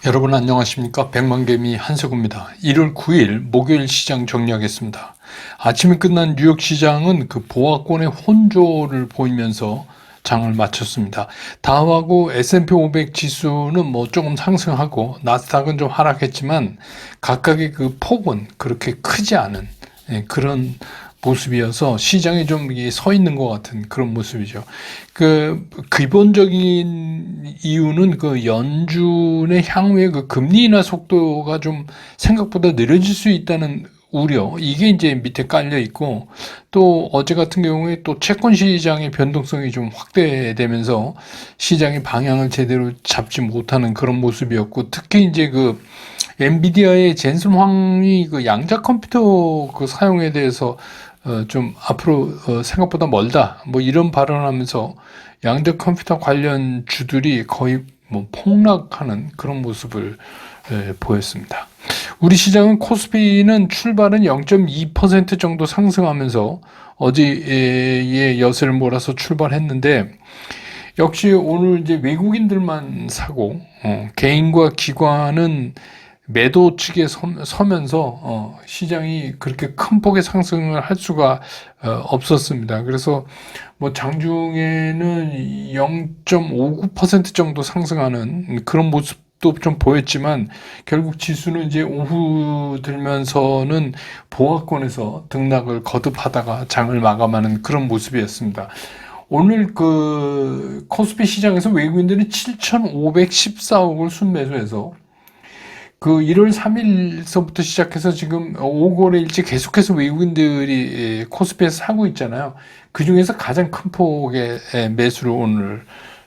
여러분 안녕하십니까? 백만개미 한석우입니다. 1월 9일 목요일 시장 정리하겠습니다. 아침에 끝난 뉴욕 시장은 그 보합권의 혼조를 보이면서 장을 마쳤습니다. 다우하고 S&P 500 지수는 뭐 조금 상승하고 나스닥은 좀 하락했지만 각각의 그 폭은 그렇게 크지 않은 그런 모습이어서 시장에 좀 서 있는 것 같은 그런 모습이죠. 그 기본적인 이유는 그 연준의 향후에 그 금리 인하 속도가 좀 생각보다 느려질 수 있다는 우려, 이게 이제 밑에 깔려 있고, 또 어제 같은 경우에 또 채권 시장의 변동성이 좀 확대되면서 시장의 방향을 제대로 잡지 못하는 그런 모습이었고, 특히 이제 그 엔비디아의 젠슨 황이 그 양자 컴퓨터 그 사용에 대해서 좀 앞으로 생각보다 멀다 뭐 이런 발언하면서 양자 컴퓨터 관련 주들이 거의 뭐 폭락하는 그런 모습을 보였습니다. 우리 시장은 코스피는 출발은 0.2% 정도 상승하면서 어제의 여세를 몰아서 출발했는데 역시 오늘 이제 외국인들만 사고 개인과 기관은 매도 측에 서면서 시장이 그렇게 큰 폭의 상승을 할 수가 없었습니다. 그래서 뭐 장중에는 0.59% 정도 상승하는 그런 모습도 좀 보였지만 결국 지수는 이제 오후 들면서는 보합권에서 등락을 거듭하다가 장을 마감하는 그런 모습이었습니다. 오늘 그 코스피 시장에서 외국인들이 7,514억을 순매수해서 그 1월 3일서부터 시작해서 지금 5거래일째 계속해서 외국인들이 코스피에서 사고 있잖아요. 그 중에서 가장 큰 폭의 매수를 오늘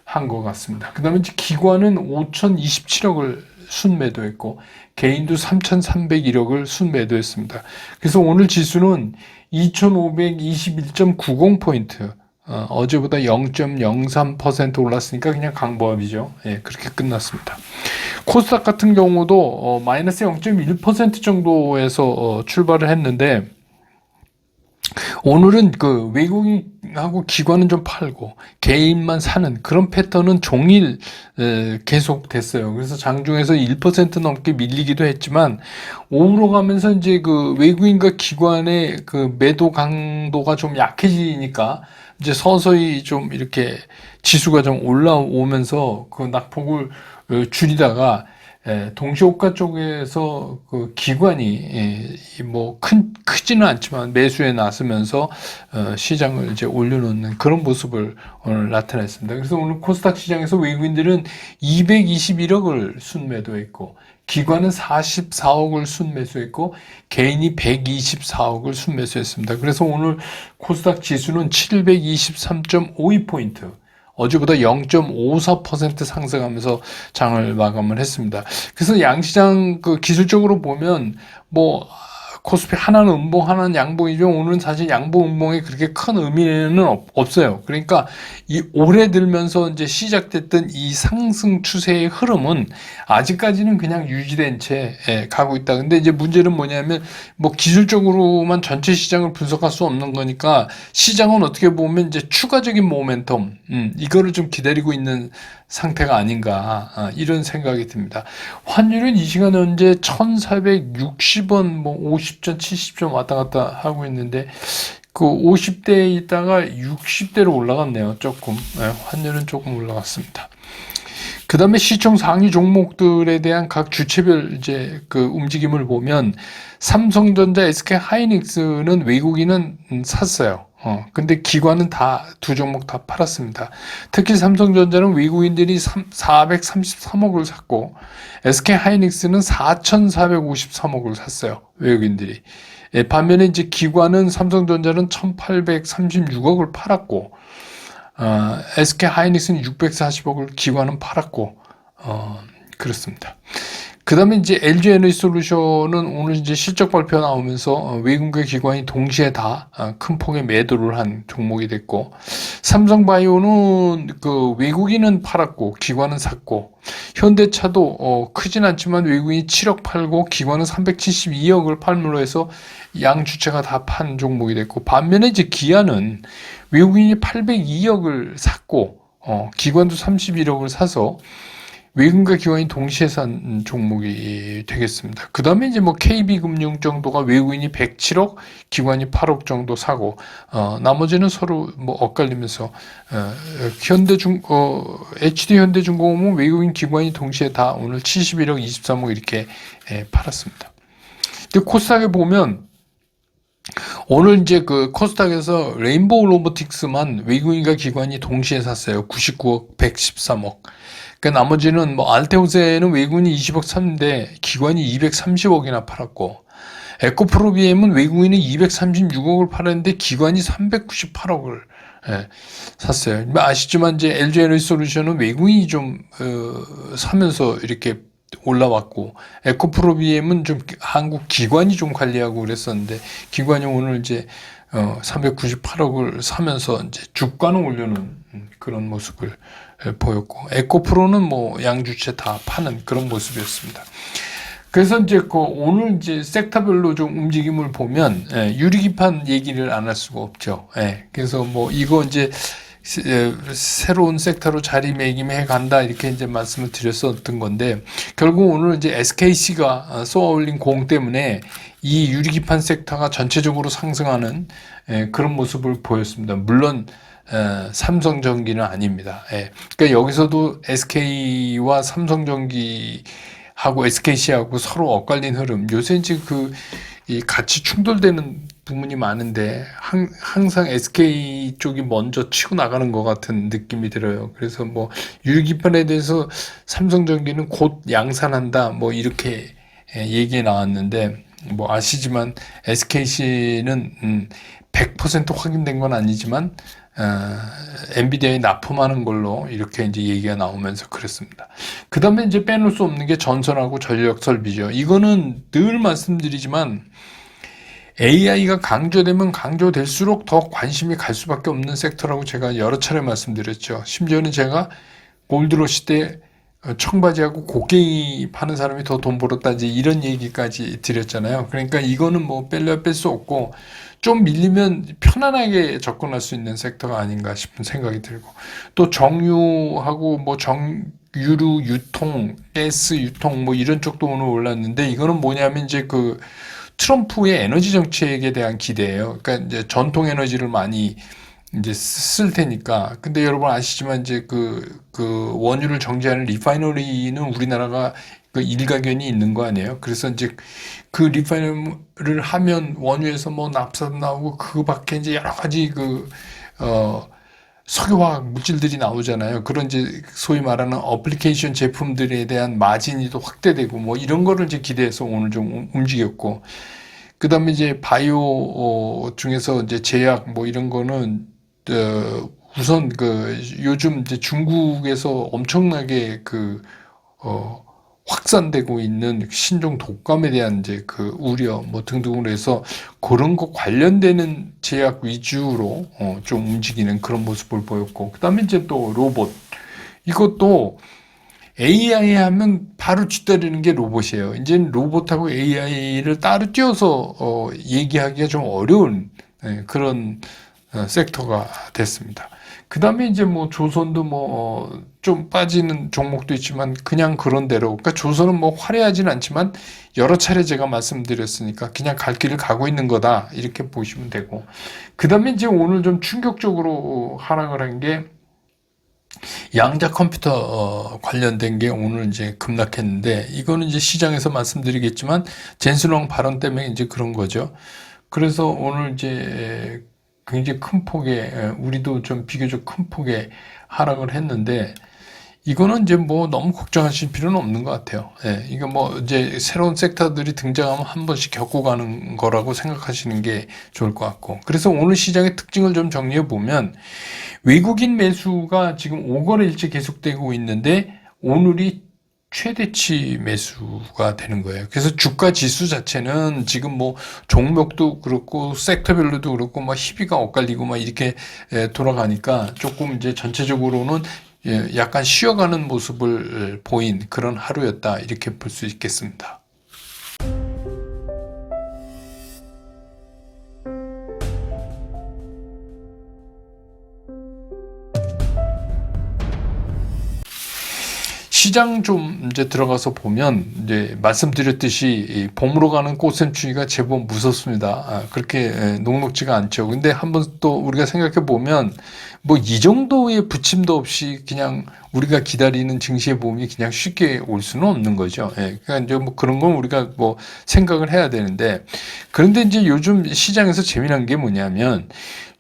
한 것 같습니다. 그 다음에 기관은 5,027억을 순매도했고 개인도 3,301억을 순매도했습니다. 그래서 오늘 지수는 2,521.90포인트, 어제보다 0.03% 올랐으니까 그냥 강보합이죠. 예, 그렇게 끝났습니다. 코스닥 같은 경우도 마이너스 0.1% 정도에서 출발을 했는데 오늘은 그 외국인하고 기관은 좀 팔고 개인만 사는 그런 패턴은 종일 계속 됐어요. 그래서 장중에서 1% 넘게 밀리기도 했지만 오후로 가면서 이제 그 외국인과 기관의 그 매도 강도가 좀 약해지니까 이제 서서히 좀 이렇게 지수가 좀 올라오면서 그 낙폭을 줄이다가 동시호가 쪽에서 그 기관이 뭐 크지는 않지만 매수에 나서면서 시장을 이제 올려놓는 그런 모습을 오늘 나타냈습니다. 그래서 오늘 코스닥 시장에서 외국인들은 221억을 순매도했고 기관은 44억을 순매수했고 개인이 124억을 순매수했습니다. 그래서 오늘 코스닥 지수는 723.52포인트, 어제보다 0.54% 상승하면서 장을 마감을 했습니다. 그래서 양시장 그 기술적으로 보면 뭐 코스피 하나는 음봉 하나는 양봉이죠. 오늘은 사실 양봉 음봉에 그렇게 큰 의미는 없어요. 그러니까 이 올해 들면서 이제 시작됐던 이 상승 추세의 흐름은 아직까지는 그냥 유지된 채 가고 있다. 근데 이제 문제는 뭐냐면 뭐 기술적으로만 전체 시장을 분석할 수 없는 거니까 시장은 어떻게 보면 이제 추가적인 모멘텀 이거를 좀 기다리고 있는 상태가 아닌가 이런 생각이 듭니다. 환율은 이 시간 현재 1,460원 뭐 50전 70전 왔다 갔다 하고 있는데 그 50대에 있다가 60대로 올라갔네요. 조금 환율은 조금 올라갔습니다. 그 다음에 시총 상위 종목들에 대한 각 주체별 이제 그 움직임을 보면 삼성전자, SK 하이닉스는 외국인은 샀어요. 근데 기관은 다 두 종목 다 팔았습니다. 특히 삼성전자는 외국인들이 433억을 샀고 SK 하이닉스는 4,453억을 샀어요. 외국인들이. 반면에 이제 기관은 삼성전자는 1,836억을 팔았고 SK 하이닉스는 640억을 기관은 팔았고 그렇습니다. 그 다음에 이제 LG 에너지 솔루션은 오늘 이제 실적 발표 나오면서 외국계 기관이 동시에 다 큰 폭의 매도를 한 종목이 됐고, 삼성바이오는 그 외국인은 팔았고 기관은 샀고, 현대차도 크진 않지만 외국인이 7억 팔고 기관은 372억을 팔므로 해서 양 주체가 다 판 종목이 됐고, 반면에 이제 기아는 외국인이 802억을 샀고 기관도 31억을 사서 외국인과 기관이 동시에 산 종목이 되겠습니다. 그 다음에 이제 뭐 KB금융 정도가 외국인이 107억, 기관이 8억 정도 사고, 나머지는 서로 뭐 엇갈리면서, HD현대중공업은 외국인 기관이 동시에 다 오늘 71억, 23억 이렇게 팔았습니다. 근데 코스닥에 보면, 오늘 이제 그 코스닥에서 레인보우 로보틱스만 외국인과 기관이 동시에 샀어요. 99억, 113억. 그 나머지는 뭐 알테오세는 외국인이 20억 샀는데 기관이 230억이나 팔았고, 에코프로비엠은 외국인이 236억을 팔았는데 기관이 398억을 샀어요. 아시지만 이제 LG에너지솔루션은 외국인이 좀 사면서 이렇게 올라왔고, 에코프로비엠은 좀 한국 기관이 좀 관리하고 그랬었는데 기관이 오늘 이제 398억을 사면서 이제 주가는 올려놓은 그런 모습을 보였고, 에코프로는 뭐 양주체 다 파는 그런 모습이었습니다. 그래서 이제 오늘 이제 섹터별로 좀 움직임을 보면 유리기판 얘기를 안 할 수가 없죠. 그래서 뭐 이거 이제 새로운 섹터로 자리매김해 간다 이렇게 이제 말씀을 드렸었던 건데, 결국 오늘 이제 SKC가 쏘아올린 공 때문에 이 유리기판 섹터가 전체적으로 상승하는 그런 모습을 보였습니다. 물론 삼성전기는 아닙니다. 그러니까 여기서도 SK와 삼성전기하고 SKC하고 서로 엇갈린 흐름. 요새 이제 이 같이 충돌되는 부분이 많은데 항상 SK 쪽이 먼저 치고 나가는 것 같은 느낌이 들어요. 그래서 뭐 유리기판에 대해서 삼성전기는 곧 양산한다 뭐 이렇게 얘기 나왔는데, 뭐 아시지만 SKC는 100% 확인된 건 아니지만 엔비디아에 납품하는 걸로 이렇게 이제 얘기가 나오면서 그랬습니다. 그 다음에 이제 빼놓을 수 없는 게 전선하고 전력 설비죠. 이거는 늘 말씀드리지만 AI가 강조되면 강조될수록 더 관심이 갈 수밖에 없는 섹터라고 제가 여러 차례 말씀드렸죠. 심지어는 제가 골드러시 때 청바지하고 곡괭이 파는 사람이 더 돈 벌었다 이제 이런 얘기까지 드렸잖아요. 그러니까 이거는 뭐 뺄래야 뺄 수 없고, 좀 밀리면 편안하게 접근할 수 있는 섹터가 아닌가 싶은 생각이 들고, 또 정유하고 뭐 정유류 유통, 가스 유통 뭐 이런 쪽도 오늘 올랐는데, 이거는 뭐냐면 이제 트럼프의 에너지 정책에 대한 기대예요. 그러니까 이제 전통 에너지를 많이 이제 쓸 테니까. 근데 여러분 아시지만 이제 원유를 정제하는 리파이너리는 우리나라가 일가견이 있는 거 아니에요? 그래서 이제 리파이너를 하면 원유에서 뭐 납사도 나오고 그 밖에 이제 여러 가지 석유화학 물질들이 나오잖아요. 그런 이제 소위 말하는 어플리케이션 제품들에 대한 마진이 또 확대되고 뭐 이런 거를 이제 기대해서 오늘 좀 움직였고, 그 다음에 이제 바이오 중에서 이제 제약 뭐 이런 거는 우선 요즘 이제 중국에서 엄청나게 확산되고 있는 신종 독감에 대한 이제 우려 뭐 등등으로 해서 그런 거 관련되는 제약 위주로 좀 움직이는 그런 모습을 보였고, 그 다음에 이제 또 로봇, 이것도 AI 하면 바로 뒤따르는 게 로봇이에요. 이제는 로봇하고 AI를 따로 띄어서 얘기하기가 좀 어려운 그런 섹터가 됐습니다. 그 다음에 이제 뭐 조선도 뭐 좀 빠지는 종목도 있지만 그냥 그런 대로, 그러니까 조선은 뭐 화려하진 않지만 여러 차례 제가 말씀드렸으니까 그냥 갈 길을 가고 있는 거다 이렇게 보시면 되고, 그 다음에 이제 오늘 좀 충격적으로 하락을 한 게 양자 컴퓨터 관련된 게 오늘 이제 급락했는데, 이거는 이제 시장에서 말씀드리겠지만 젠슨왕 발언 때문에 이제 그런 거죠. 그래서 오늘 이제 굉장히 큰 폭의, 우리도 좀 비교적 큰 폭의 하락을 했는데, 이거는 이제 뭐 너무 걱정하실 필요는 없는 것 같아요. 이거 뭐 이제 새로운 섹터들이 등장하면 한 번씩 겪고 가는 거라고 생각하시는 게 좋을 것 같고, 그래서 오늘 시장의 특징을 좀 정리해 보면 외국인 매수가 지금 5거래일째 계속되고 있는데 오늘이 최대치 매수가 되는 거예요. 그래서 주가 지수 자체는 지금 뭐 종목도 그렇고 섹터별로도 그렇고 막 희비가 엇갈리고 막 이렇게 돌아가니까 조금 이제 전체적으로는 약간 쉬어가는 모습을 보인 그런 하루였다 이렇게 볼 수 있겠습니다. 시장 좀 이제 들어가서 보면 이제 말씀드렸듯이 이 봄으로 가는 꽃샘추위가 제법 무섭습니다. 그렇게 녹록지가 않죠. 근데 한번 또 우리가 생각해 보면 뭐 이 정도의 부침도 없이 그냥 우리가 기다리는 증시의 봄이 그냥 쉽게 올 수는 없는 거죠. 그러니까 이제 뭐 그런 건 우리가 뭐 생각을 해야 되는데, 그런데 이제 요즘 시장에서 재미난 게 뭐냐면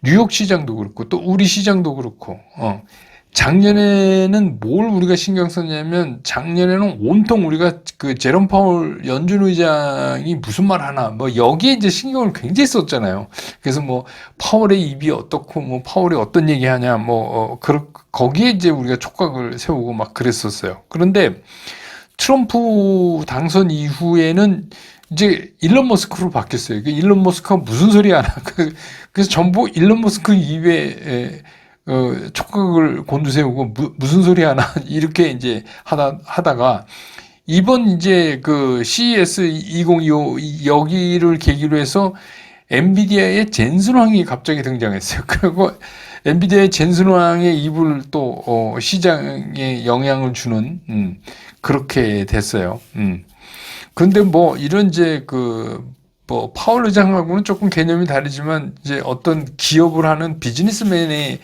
뉴욕 시장도 그렇고 또 우리 시장도 그렇고 작년에는 뭘 우리가 신경 썼냐면, 작년에는 온통 우리가 그 제롬 파월 연준 의장이 무슨 말 하나 뭐 여기에 이제 신경을 굉장히 썼잖아요. 그래서 뭐 파월의 입이 어떻고 뭐 파월이 어떤 얘기하냐 거기에 이제 우리가 촉각을 세우고 막 그랬었어요. 그런데 트럼프 당선 이후에는 이제 일론 머스크로 바뀌었어요. 일론 머스크가 무슨 소리 하나. 그래서 전부 일론 머스크 입에 촉각을 곤두세우고 무슨 소리 하나 이렇게 이제 하다가 이번 이제 그 CES 2025 여기를 계기로 해서 엔비디아의 젠슨 황이 갑자기 등장했어요. 그리고 엔비디아의 젠슨 황의 입을 또 시장에 영향을 주는 그렇게 됐어요. 그런데 뭐 이런 이제 뭐 파월 의장하고는 조금 개념이 다르지만 이제 어떤 기업을 하는 비즈니스맨의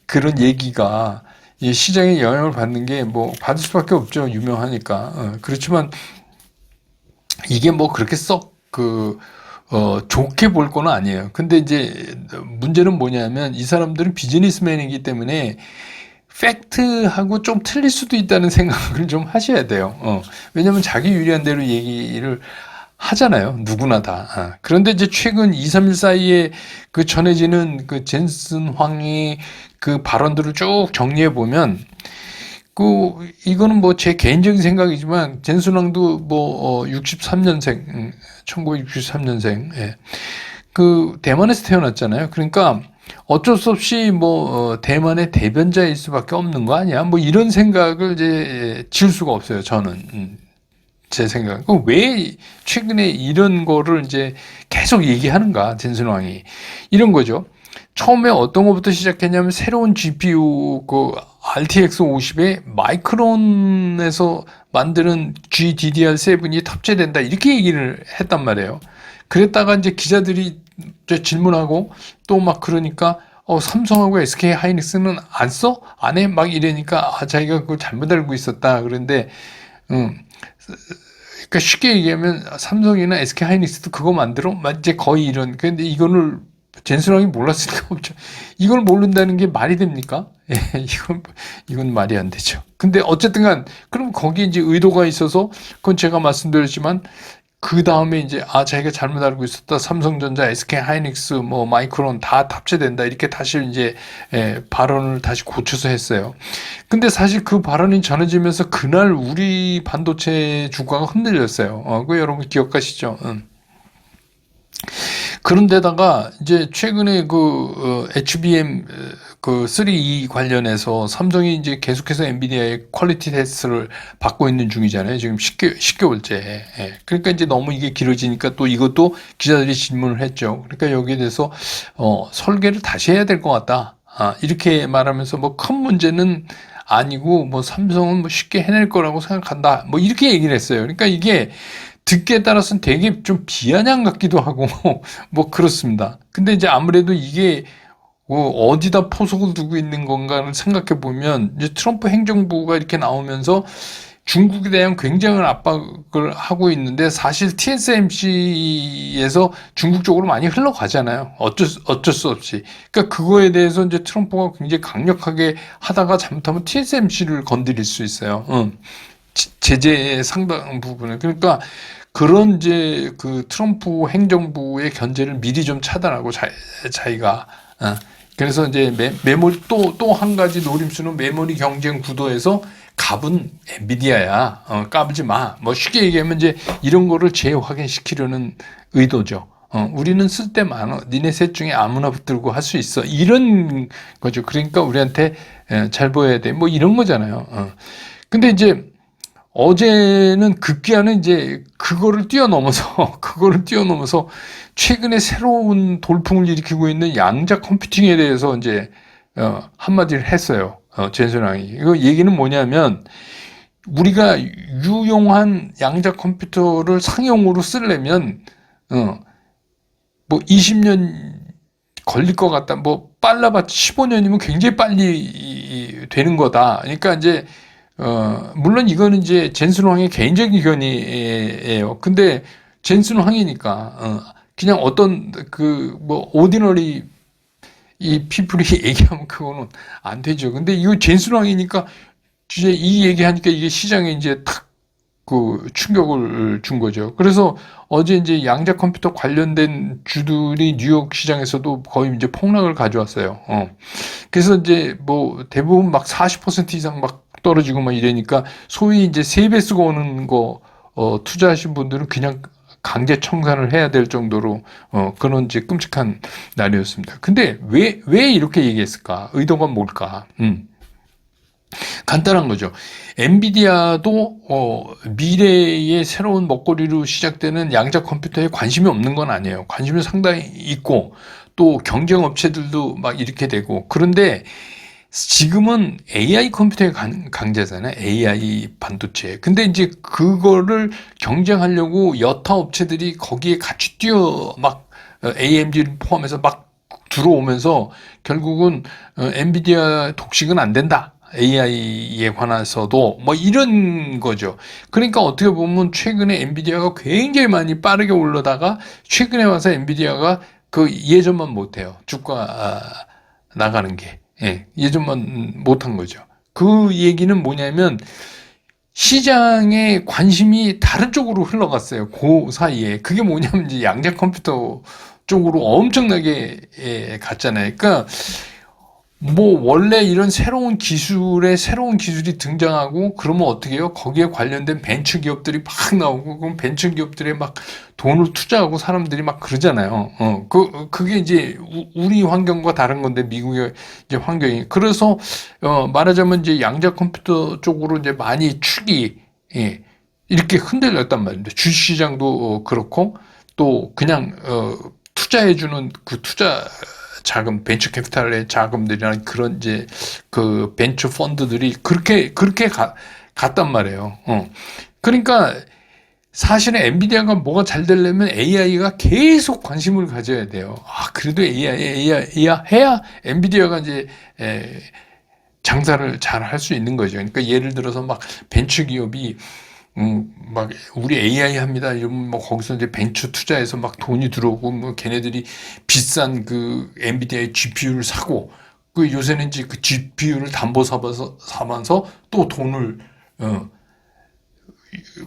그런 얘기가 이 시장에 영향을 받는 게 뭐 받을 수밖에 없죠. 유명하니까. 그렇지만 이게 뭐 그렇게 썩 좋게 볼 건 아니에요. 근데 이제 문제는 뭐냐면 이 사람들은 비즈니스맨이기 때문에 팩트하고 좀 틀릴 수도 있다는 생각을 좀 하셔야 돼요. 왜냐면 자기 유리한 대로 얘기를 하잖아요. 누구나 다. 그런데 이제 최근 2, 3일 사이에 전해지는 젠슨 황의 발언들을 쭉 정리해 보면, 이거는 뭐 제 개인적인 생각이지만, 젠슨 황도 뭐, 63년생, 1963년생, 예. 대만에서 태어났잖아요. 그러니까 어쩔 수 없이 뭐, 대만의 대변자일 수밖에 없는 거 아니야? 뭐 이런 생각을 이제 지울 수가 없어요. 저는. 제 생각. 왜 최근에 이런 거를 이제 계속 얘기하는가, 젠슨 황이. 이런 거죠. 처음에 어떤 것부터 시작했냐면, 새로운 GPU, RTX 50에 마이크론에서 만드는 GDDR7이 탑재된다. 이렇게 얘기를 했단 말이에요. 그랬다가 이제 기자들이 이제 질문하고 또 막 그러니까, 삼성하고 SK 하이닉스는 안 써? 안 해? 막 이러니까, 자기가 그걸 잘못 알고 있었다. 그런데, 그러니까 쉽게 얘기하면 삼성이나 SK 하이닉스도 그거 만들어? 이제 거의 이런. 근데 이거를 젠슨왕이 몰랐을 리가 없죠. 이걸 모른다는 게 말이 됩니까? 이건 말이 안 되죠. 근데 어쨌든 간, 그럼 거기에 이제 의도가 있어서, 그건 제가 말씀드렸지만, 그 다음에 이제, 자기가 잘못 알고 있었다. 삼성전자, SK 하이닉스, 뭐, 마이크론 다 탑재된다. 이렇게 다시 이제, 발언을 다시 고쳐서 했어요. 근데 사실 그 발언이 전해지면서 그날 우리 반도체 주가가 흔들렸어요. 그 여러분 기억하시죠? 그런데다가 이제 최근에 HBM 3E 관련해서 삼성이 이제 계속해서 엔비디아의 퀄리티 테스트를 받고 있는 중이잖아요. 지금 10개월째. 그러니까 이제 너무 이게 길어지니까 또 이것도 기자들이 질문을 했죠. 그러니까 여기에 대해서 설계를 다시 해야 될 것 같다. 이렇게 말하면서 뭐 큰 문제는 아니고 뭐 삼성은 뭐 쉽게 해낼 거라고 생각한다. 뭐 이렇게 얘기를 했어요. 그러니까 이게 듣기에 따라서는 되게 좀 비아냥 같기도 하고 뭐 그렇습니다. 근데 이제 아무래도 이게 어디다 포석을 두고 있는 건가를 생각해 보면, 이제 트럼프 행정부가 이렇게 나오면서 중국에 대한 굉장한 압박을 하고 있는데, 사실 TSMC에서 중국 쪽으로 많이 흘러가잖아요. 어쩔 수 없이. 그러니까 그거에 대해서 이제 트럼프가 굉장히 강력하게 하다가 잘못하면 TSMC를 건드릴 수 있어요. 제재의 상당 부분을. 그러니까 그런 이제 트럼프 행정부의 견제를 미리 좀 차단하고 자기가. 그래서 이제 메모리 또 한 가지 노림수는 메모리 경쟁 구도에서 갑은 엔비디아야. 까불지 마. 뭐 쉽게 얘기하면 이제 이런 거를 재확인시키려는 의도죠. 우리는 쓸 때 많아. 니네 셋 중에 아무나 붙들고 할 수 있어. 이런 거죠. 그러니까 우리한테 잘 보여야 돼. 뭐 이런 거잖아요. 근데 이제 어제는 급기야는 이제 그거를 뛰어넘어서 최근에 새로운 돌풍을 일으키고 있는 양자 컴퓨팅에 대해서 이제 한마디를 했어요. 젠슨 왕이. 이거 얘기는 뭐냐면, 우리가 유용한 양자 컴퓨터를 상용으로 쓰려면 뭐 20년 걸릴 것 같다. 뭐 빨라봤자 15년이면 굉장히 빨리 되는 거다. 그러니까 이제 물론 이거는 이제 젠슨 황의 개인적인 의견이에요. 근데 젠슨 황이니까 그냥 어떤 그 뭐 오디너리 이 피플이 얘기하면 그거는 안 되죠. 근데 이거 젠슨 황이니까 이제 이 얘기하니까 이게 시장에 이제 탁 그 충격을 준 거죠. 그래서 어제 이제 양자 컴퓨터 관련된 주들이 뉴욕 시장에서도 거의 이제 폭락을 가져왔어요. 그래서 이제 뭐 대부분 막 40% 이상 막 떨어지고 막 이러니까 소위 이제 세배 쓰고 오는 거 투자하신 분들은 그냥 강제 청산을 해야 될 정도로 그런 이제 끔찍한 날이었습니다. 근데 왜 이렇게 얘기했을까? 의도가 뭘까? 간단한 거죠. 엔비디아도 미래의 새로운 먹거리로 시작되는 양자 컴퓨터에 관심이 없는 건 아니에요. 관심이 상당히 있고 또 경쟁 업체들도 막 이렇게 되고 그런데 지금은 AI 컴퓨터의 강자잖아요. AI 반도체. 근데 이제 그거를 경쟁하려고 여타 업체들이 거기에 같이 막 AMD를 포함해서 막 들어오면서 결국은 엔비디아 독식은 안 된다. AI에 관해서도 뭐 이런 거죠. 그러니까 어떻게 보면 최근에 엔비디아가 굉장히 많이 빠르게 올라다가 최근에 와서 엔비디아가 그 예전만 못해요. 주가 나가는 게. 예, 예전만 못한 거죠. 그 얘기는 뭐냐면 시장의 관심이 다른 쪽으로 흘러갔어요. 그 사이에. 그게 뭐냐면 이제 양자 컴퓨터 쪽으로 엄청나게 갔잖아요. 그러니까 뭐 원래 이런 새로운 기술이 등장하고 그러면 어떻게 해요? 거기에 관련된 벤처 기업들이 막 나오고 그럼 벤처 기업들에 막 돈을 투자하고 사람들이 막 그러잖아요. 그게 이제 우리 환경과 다른 건데 미국의 이제 환경이 그래서 말하자면 이제 양자 컴퓨터 쪽으로 이제 많이 축이 예, 이렇게 흔들렸단 말입니다. 주식시장도 그렇고 또 그냥 투자해주는 그 투자 자금, 벤처 캐피탈의 자금들이나 그런 이제 그 벤처 펀드들이 그렇게 갔단 말이에요. 그러니까 사실은 엔비디아가 뭐가 잘 되려면 AI가 계속 관심을 가져야 돼요. 그래도 AI 해야 엔비디아가 이제 장사를 잘 할 수 있는 거죠. 그러니까 예를 들어서 막 벤처 기업이 막 우리 AI 합니다. 이러면 뭐 거기서 이제 벤처 투자해서 막 돈이 들어오고 뭐 걔네들이 비싼 그 엔비디아의 GPU를 사고 그 요새는 이제 그 GPU를 담보 사면서 또 돈을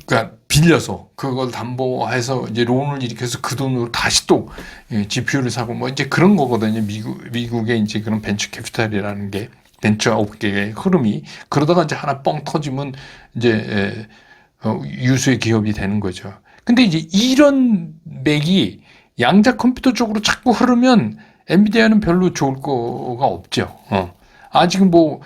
그러니까 빌려서 그걸 담보해서 이제 론을 일으켜서 그 돈으로 다시 또 GPU를 사고 뭐 이제 그런 거거든요. 미국의 이제 그런 벤처 캐피탈이라는 게 벤처 업계의 흐름이 그러다가 이제 하나 뻥 터지면 이제 유수의 기업이 되는 거죠. 근데 이제 이런 맥이 양자 컴퓨터 쪽으로 자꾸 흐르면 엔비디아는 별로 좋을 거가 없죠. 아직은 뭐,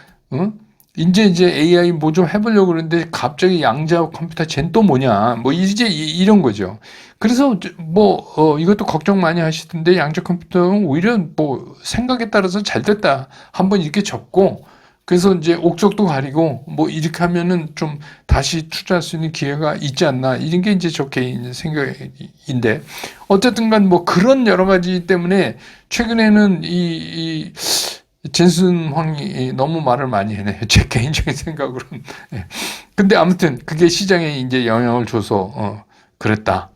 이제 AI 뭐 좀 해보려고 그러는데 갑자기 양자 컴퓨터 쟨 또 뭐냐. 뭐 이제 이런 거죠. 그래서 뭐, 이것도 걱정 많이 하시던데 양자 컴퓨터는 오히려 뭐 생각에 따라서 잘 됐다. 한번 이렇게 접고 그래서 이제 옥석도 가리고 뭐 이렇게 하면은 좀 다시 투자할 수 있는 기회가 있지 않나 이런 게 이제 저 개인 생각인데 어쨌든 간 뭐 그런 여러 가지 때문에 최근에는 이 젠슨 황이 너무 말을 많이 해네요. 제 개인적인 생각으로는. 예. 근데 아무튼 그게 시장에 이제 영향을 줘서 그랬다.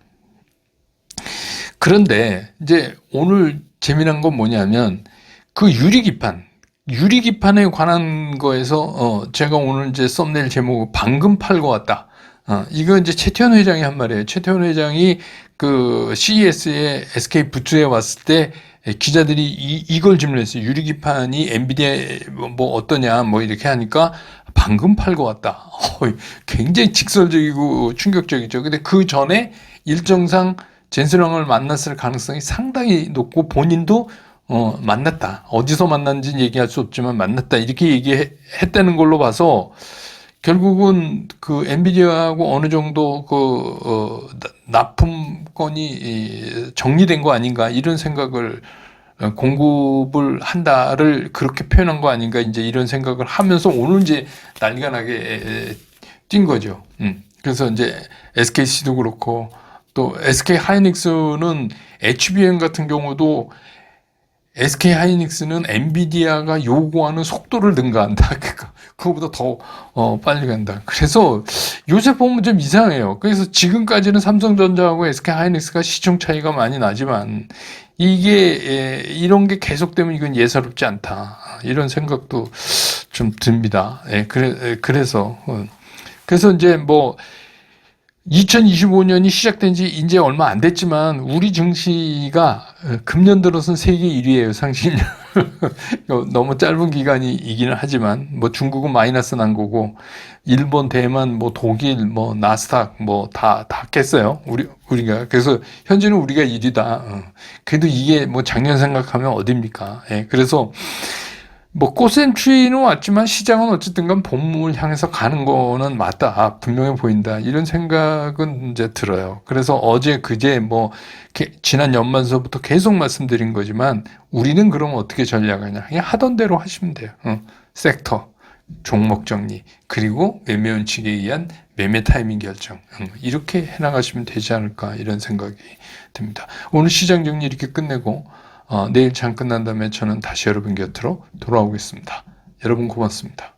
그런데 이제 오늘 재미난 건 뭐냐면 그 유리기판에 관한 거에서 제가 오늘 이제 썸네일 제목을 방금 팔고 왔다. 이거 이제 최태원 회장이 한 말이에요. 최태원 회장이 그 CES에 SK 부츠에 왔을 때 기자들이 이걸 질문했어요. 유리기판이 엔비디아 뭐 어떠냐 뭐 이렇게 하니까 방금 팔고 왔다. 굉장히 직설적이고 충격적이죠. 근데 그 전에 일정상 젠슨 황을 만났을 가능성이 상당히 높고 본인도 만났다. 어디서 만났는지 얘기할 수 없지만 만났다. 이렇게 얘기했다는 걸로 봐서 결국은 그 엔비디아하고 어느 정도 그 납품건이 정리된 거 아닌가 이런 생각을 공급을 한다를 그렇게 표현한 거 아닌가 이제 이런 생각을 하면서 오늘 이제 난리가 나게 뛴 거죠. 그래서 이제 SKC도 그렇고 또 SK 하이닉스는 HBM 같은 경우도 SK 하이닉스는 엔비디아가 요구하는 속도를 능가한다. 그거보다 더 빨리 간다. 그래서 요새 보면 좀 이상해요. 그래서 지금까지는 삼성전자하고 SK 하이닉스가 시총 차이가 많이 나지만 이게 이런 게 계속되면 이건 예사롭지 않다. 이런 생각도 좀 듭니다. 그래서 이제 뭐 2025년이 시작된 지 이제 얼마 안 됐지만 우리 증시가 금년 들어서는 세계 1위예요, 상승률. 너무 짧은 기간이기는 하지만 뭐 중국은 마이너스 난 거고 일본, 대만, 뭐 독일, 뭐 나스닥 뭐 다 깼어요. 우리가. 그래서 현재는 우리가 1위다. 그래도 이게 뭐 작년 생각하면 어딥니까? 그래서 뭐 꽃센트리는 왔지만 시장은 어쨌든 간 봄을 향해서 가는 거는 맞다. 분명해 보인다. 이런 생각은 이제 들어요. 그래서 어제 그제 뭐 지난 연말서부터 계속 말씀드린 거지만 우리는 그럼 어떻게 전략하냐. 그냥 하던 대로 하시면 돼요. 섹터, 종목 정리, 그리고 매매 원칙에 의한 매매 타이밍 결정. 이렇게 해나가시면 되지 않을까 이런 생각이 듭니다. 오늘 시장 정리 이렇게 끝내고 내일 장 끝난 다음에 저는 다시 여러분 곁으로 돌아오겠습니다. 여러분 고맙습니다.